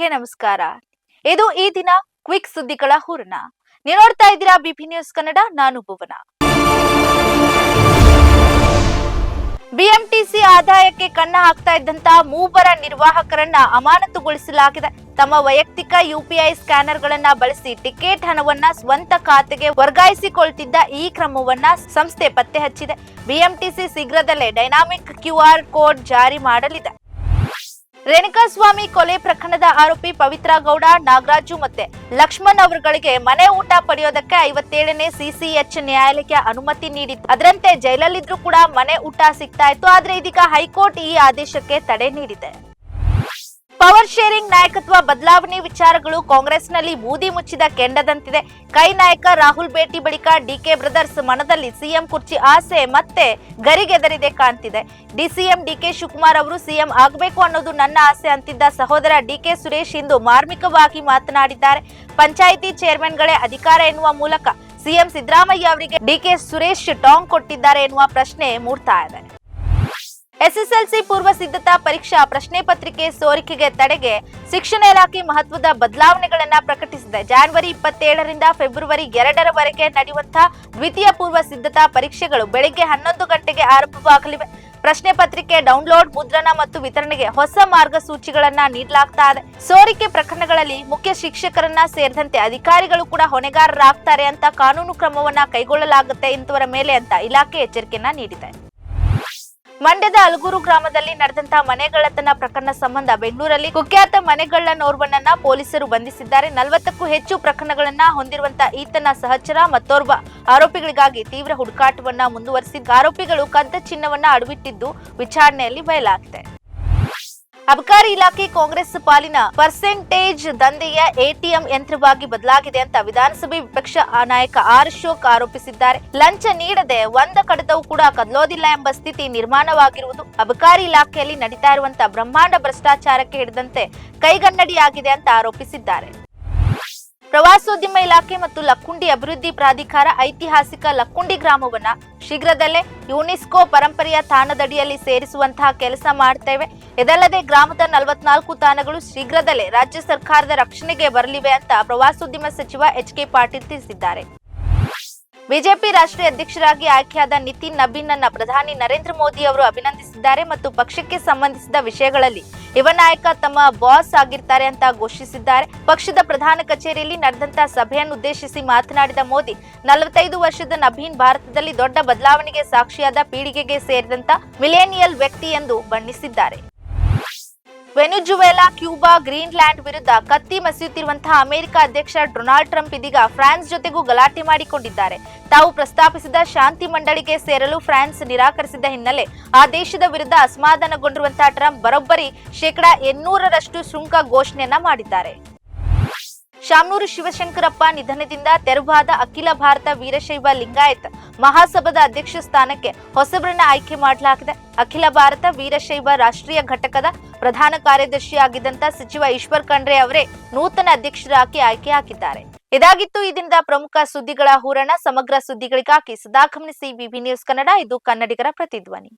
ವೀಕ್ಷಕರಿಗೆ ನಮಸ್ಕಾರ. ಇದು ಈ ದಿನ ಕ್ವಿಕ್ ಸುದ್ದಿಗಳ ಹೂರಣ. ನೀವು ನೋಡ್ತಾ ಇದ್ದೀರಾ ಬಿಪಿ ನ್ಯೂಸ್ ಕನ್ನಡ. ನಾನು ಭುವನ. ಬಿಎಂಟಿಸಿ ಆದಾಯಕ್ಕೆ ಕನ್ನ ಹಾಕ್ತಾ ಇದ್ದಂತ ಮೂವರ ನಿರ್ವಾಹಕರನ್ನ ಅಮಾನತುಗೊಳಿಸಲಾಗಿದೆ. ತಮ್ಮ ವೈಯಕ್ತಿಕ ಯುಪಿಐ ಸ್ಕ್ಯಾನರ್ಗಳನ್ನ ಬಳಸಿ ಟಿಕೆಟ್ ಹಣವನ್ನ ಸ್ವಂತ ಖಾತೆಗೆ ವರ್ಗಾಯಿಸಿಕೊಳ್ತಿದ್ದ ಈ ಕ್ರಮವನ್ನ ಸಂಸ್ಥೆ ಪತ್ತೆ ಹಚ್ಚಿದೆ. ಬಿಎಂಟಿಸಿ ಶೀಘ್ರದಲ್ಲೇ ಡೈನಾಮಿಕ್ QR ಕೋಡ್ ಜಾರಿ ಮಾಡಲಿದೆ. ರೇಣುಕಾಸ್ವಾಮಿ ಕೊಲೆ ಪ್ರಕರಣದ ಆರೋಪಿ ಪವಿತ್ರ ಗೌಡ, ನಾಗರಾಜು ಮತ್ತೆ ಲಕ್ಷ್ಮಣ್ ಅವರುಗಳಿಗೆ ಮನೆ ಊಟ ಪಡೆಯೋದಕ್ಕೆ 57ನೇ CCH ನ್ಯಾಯಾಲಯ ಅನುಮತಿ ನೀಡಿತ್ತು. ಅದರಂತೆ ಜೈಲಲ್ಲಿದ್ರೂ ಕೂಡ ಮನೆ ಊಟ ಸಿಗ್ತಾ ಇತ್ತು. ಆದ್ರೆ ಇದೀಗ ಹೈಕೋರ್ಟ್ ಈ ಆದೇಶಕ್ಕೆ ತಡೆ ನೀಡಿದೆ. ಪವರ್ ಶೇರಿಂಗ್ ನಾಯಕತ್ವ ಬದಲಾವಣೆ ವಿಚಾರಗಳು ಕಾಂಗ್ರೆಸ್ನಲ್ಲಿ ಬೂದಿ ಮುಚ್ಚಿದ ಕೆಂಡದಂತಿದೆ. ಕೈ ನಾಯಕ ರಾಹುಲ್ ಭೇಟಿ ಬಳಿಕ ಡಿಕೆ ಬ್ರದರ್ಸ್ ಮನದಲ್ಲಿ ಸಿಎಂ ಕುರ್ಚಿ ಆಸೆ ಮತ್ತೆ ಗರಿಗೆದರಿದೆ ಕಾಣ್ತಿದೆ. ಡಿಸಿಎಂ ಡಿಕೆ ಶಿವಕುಮಾರ್ ಅವರು ಸಿಎಂ ಆಗಬೇಕು ಅನ್ನೋದು ನನ್ನ ಆಸೆ ಅಂತಿದ್ದ ಸಹೋದರ ಡಿಕೆ ಸುರೇಶ್ ಇಂದು ಮಾರ್ಮಿಕವಾಗಿ ಮಾತನಾಡಿದ್ದಾರೆ. ಪಂಚಾಯಿತಿ ಚೇರ್ಮನ್ಗಳೇ ಅಧಿಕಾರ ಎನ್ನುವ ಮೂಲಕ ಸಿಎಂ ಸಿದ್ದರಾಮಯ್ಯ ಅವರಿಗೆ ಡಿಕೆ ಸುರೇಶ್ ಟಾಂಗ್ ಕೊಟ್ಟಿದ್ದಾರೆ ಎನ್ನುವ ಪ್ರಶ್ನೆ ಮೂಡ್ತಾ ಇದೆ. SSLC ಪೂರ್ವ ಸಿದ್ಧತಾ ಪರೀಕ್ಷಾ ಪ್ರಶ್ನೆ ಪತ್ರಿಕೆ ಸೋರಿಕೆಗೆ ತಡೆಗೆ ಶಿಕ್ಷಣ ಇಲಾಖೆ ಮಹತ್ವದ ಬದಲಾವಣೆಗಳನ್ನ ಪ್ರಕಟಿಸಿದೆ. ಜನವರಿ 27ರಿಂದ ಫೆಬ್ರವರಿ 2ರವರೆಗೆ ನಡೆಯುವಂತಹ ದ್ವಿತೀಯ ಪೂರ್ವ ಸಿದ್ಧತಾ ಪರೀಕ್ಷೆಗಳು ಬೆಳಗ್ಗೆ 11 ಗಂಟೆಗೆ ಆರಂಭವಾಗಲಿವೆ. ಪ್ರಶ್ನೆ ಪತ್ರಿಕೆ ಡೌನ್ಲೋಡ್, ಮುದ್ರಣ ಮತ್ತು ವಿತರಣೆಗೆ ಹೊಸ ಮಾರ್ಗಸೂಚಿಗಳನ್ನ ನೀಡಲಾಗ್ತಾ ಇದೆ. ಸೋರಿಕೆ ಪ್ರಕರಣಗಳಲ್ಲಿ ಮುಖ್ಯ ಶಿಕ್ಷಕರನ್ನ ಸೇರಿದಂತೆ ಅಧಿಕಾರಿಗಳು ಕೂಡ ಹೊಣೆಗಾರರಾಗ್ತಾರೆ ಅಂತ ಕಾನೂನು ಕ್ರಮವನ್ನ ಕೈಗೊಳ್ಳಲಾಗುತ್ತೆ ಇಂಥವರ ಮೇಲೆ ಅಂತ ಇಲಾಖೆ ಎಚ್ಚರಿಕೆಯನ್ನ ನೀಡಿದೆ. ಮಂಡ್ಯದ ಅಲಗೂರು ಗ್ರಾಮದಲ್ಲಿ ನಡೆದಂತಹ ಮನೆಗಳ್ಳತನ ಪ್ರಕರಣ ಸಂಬಂಧ ಬೆಂಗಳೂರಲ್ಲಿ ಕುಖ್ಯಾತ ಮನೆಗಳ್ಳನೋರ್ವನನ್ನ ಪೊಲೀಸರು ಬಂಧಿಸಿದ್ದಾರೆ. 40ಕ್ಕೂ ಹೆಚ್ಚು ಪ್ರಕರಣಗಳನ್ನ ಹೊಂದಿರುವಂತಹ ಈತನ ಸಹಚರ ಮತ್ತೋರ್ವ ಆರೋಪಿಗಳಿಗಾಗಿ ತೀವ್ರ ಹುಡುಕಾಟವನ್ನ ಮುಂದುವರೆಸಿದ್ದು, ಆರೋಪಿಗಳು ಕದ್ದ ಚಿನ್ನವನ್ನ ಅಡವಿಟ್ಟಿದ್ದು ವಿಚಾರಣೆಯಲ್ಲಿ ಬಯಲಾಗಿದೆ. ಅಬಕಾರಿ ಇಲಾಖೆ ಕಾಂಗ್ರೆಸ್ ಪಾಲಿನ ಪರ್ಸೆಂಟೇಜ್ ದಂಧೆಯ ATM ಯಂತ್ರವಾಗಿ ಬದಲಾಗಿದೆ ಅಂತ ವಿಧಾನಸಭೆ ವಿಪಕ್ಷ ನಾಯಕ ಆರ್ ಅಶೋಕ್ ಆರೋಪಿಸಿದ್ದಾರೆ. ಲಂಚ ನೀಡದೆ ಒಂದ ಕಡತವೂ ಕೂಡ ಕದಲೋದಿಲ್ಲ ಎಂಬ ಸ್ಥಿತಿ ನಿರ್ಮಾಣವಾಗಿರುವುದು ಅಬಕಾರಿ ಇಲಾಖೆಯಲ್ಲಿ ನಡೀತಾ ಇರುವಂತಹ ಬ್ರಹ್ಮಾಂಡ ಭ್ರಷ್ಟಾಚಾರಕ್ಕೆ ಹಿಡಿದಂತೆ ಕೈಗನ್ನಡಿಯಾಗಿದೆ ಅಂತ ಆರೋಪಿಸಿದ್ದಾರೆ. ಪ್ರವಾಸೋದ್ಯಮ ಇಲಾಖೆ ಮತ್ತು ಲಕ್ಕುಂಡಿ ಅಭಿವೃದ್ಧಿ ಪ್ರಾಧಿಕಾರ ಐತಿಹಾಸಿಕ ಲಕ್ಕುಂಡಿ ಗ್ರಾಮವನ್ನ ಶೀಘ್ರದಲ್ಲೇ ಯುನೆಸ್ಕೋ ಪರಂಪರೆಯ ತಾಣದಡಿಯಲ್ಲಿ ಸೇರಿಸುವಂತಹ ಕೆಲಸ ಮಾಡ್ತೇವೆ. ಇದಲ್ಲದೆ ಗ್ರಾಮದ 44 ತಾಣಗಳು ಶೀಘ್ರದಲ್ಲೇ ರಾಜ್ಯ ಸರ್ಕಾರದ ರಕ್ಷಣೆಗೆ ಬರಲಿವೆ ಅಂತ ಪ್ರವಾಸೋದ್ಯಮ ಸಚಿವ HK ಪಾಟೀಲ್ ತಿಳಿಸಿದ್ದಾರೆ. ಬಿಜೆಪಿ ರಾಷ್ಟ್ರೀಯ ಅಧ್ಯಕ್ಷರಾಗಿ ಆಯ್ಕೆಯಾದ ನಿತಿನ್ ನಬೀನ್ ಪ್ರಧಾನಿ ನರೇಂದ್ರ ಮೋದಿ ಅವರು ಅಭಿನಂದಿಸಿದ್ದಾರೆ ಮತ್ತು ಪಕ್ಷಕ್ಕೆ ಸಂಬಂಧಿಸಿದ ವಿಷಯಗಳಲ್ಲಿ ಯುವ ನಾಯಕ ತಮ್ಮ ಬಾಸ್ ಆಗಿರ್ತಾರೆ ಅಂತ ಘೋಷಿಸಿದ್ದಾರೆ. ಪಕ್ಷದ ಪ್ರಧಾನ ಕಚೇರಿಯಲ್ಲಿ ನಡೆದಂತಹ ಸಭೆಯನ್ನು ಉದ್ದೇಶಿಸಿ ಮಾತನಾಡಿದ ಮೋದಿ, 45 ವರ್ಷದ ನಬೀನ್ ಭಾರತದಲ್ಲಿ ದೊಡ್ಡ ಬದಲಾವಣೆಗೆ ಸಾಕ್ಷಿಯಾದ ಪೀಳಿಗೆಗೆ ಸೇರಿದಂತ ಮಿಲೇನಿಯಲ್ ವ್ಯಕ್ತಿ ಎಂದು ಬಣ್ಣಿಸಿದ್ದಾರೆ. ವೆನಿಜುವೆಲಾ, ಕ್ಯೂಬಾ, ಗ್ರೀನ್ಲ್ಯಾಂಡ್ ವಿರುದ್ಧ ಕತ್ತಿ ಮಸೆಯುತ್ತಿರುವಂತಹ ಅಮೆರಿಕ ಅಧ್ಯಕ್ಷ ಡೊನಾಲ್ಡ್ ಟ್ರಂಪ್ ಇದೀಗ ಫ್ರಾನ್ಸ್ ಜೊತೆಗೂ ಗಲಾಟೆ ಮಾಡಿಕೊಂಡಿದ್ದಾರೆ. ತಾವು ಪ್ರಸ್ತಾಪಿಸಿದ ಶಾಂತಿ ಮಂಡಳಿಗೆ ಸೇರಲು ಫ್ರಾನ್ಸ್ ನಿರಾಕರಿಸಿದ ಹಿನ್ನೆಲೆ ಆ ದೇಶದ ವಿರುದ್ಧ ಅಸಮಾಧಾನಗೊಂಡಿರುವಂತಹ ಟ್ರಂಪ್ ಬರೋಬ್ಬರಿ 800ರಷ್ಟು ಸುಂಕ ಘೋಷಣೆಯನ್ನ ಮಾಡಿದ್ದಾರೆ. ಶಾಮನೂರು ಶಿವಶಂಕರಪ್ಪ ನಿಧನದಿಂದ ತೆರವಾದ ಅಖಿಲ ಭಾರತ ವೀರಶೈವ ಲಿಂಗಾಯತ್ ಮಹಾಸಭಾದ ಅಧ್ಯಕ್ಷ ಸ್ಥಾನಕ್ಕೆ ಹೊಸಬರನ್ನ ಆಯ್ಕೆ ಮಾಡಲಾಗಿದೆ. ಅಖಿಲ ಭಾರತ ವೀರಶೈವ ರಾಷ್ಟ್ರೀಯ ಘಟಕದ ಪ್ರಧಾನ ಕಾರ್ಯದರ್ಶಿಯಾಗಿದ್ದಂತ ಸಚಿವ ಈಶ್ವರ್ ಖಂಡ್ರೆ ಅವರೇ ನೂತನ ಅಧ್ಯಕ್ಷರಾಗಿ ಆಯ್ಕೆ ಹಾಕಿದ್ದಾರೆ. ಇದಾಗಿತ್ತು ಈ ದಿನದ ಪ್ರಮುಖ ಸುದ್ದಿಗಳ ಹೂರಣ. ಸಮಗ್ರ ಸುದ್ದಿಗಳಿಗಾಗಿ ಸದಾ ಗಮನಿಸಿ ಬಿಬಿ ನ್ಯೂಸ್ ಕನ್ನಡ. ಇದು ಕನ್ನಡಿಗರ ಪ್ರತಿಧ್ವನಿ.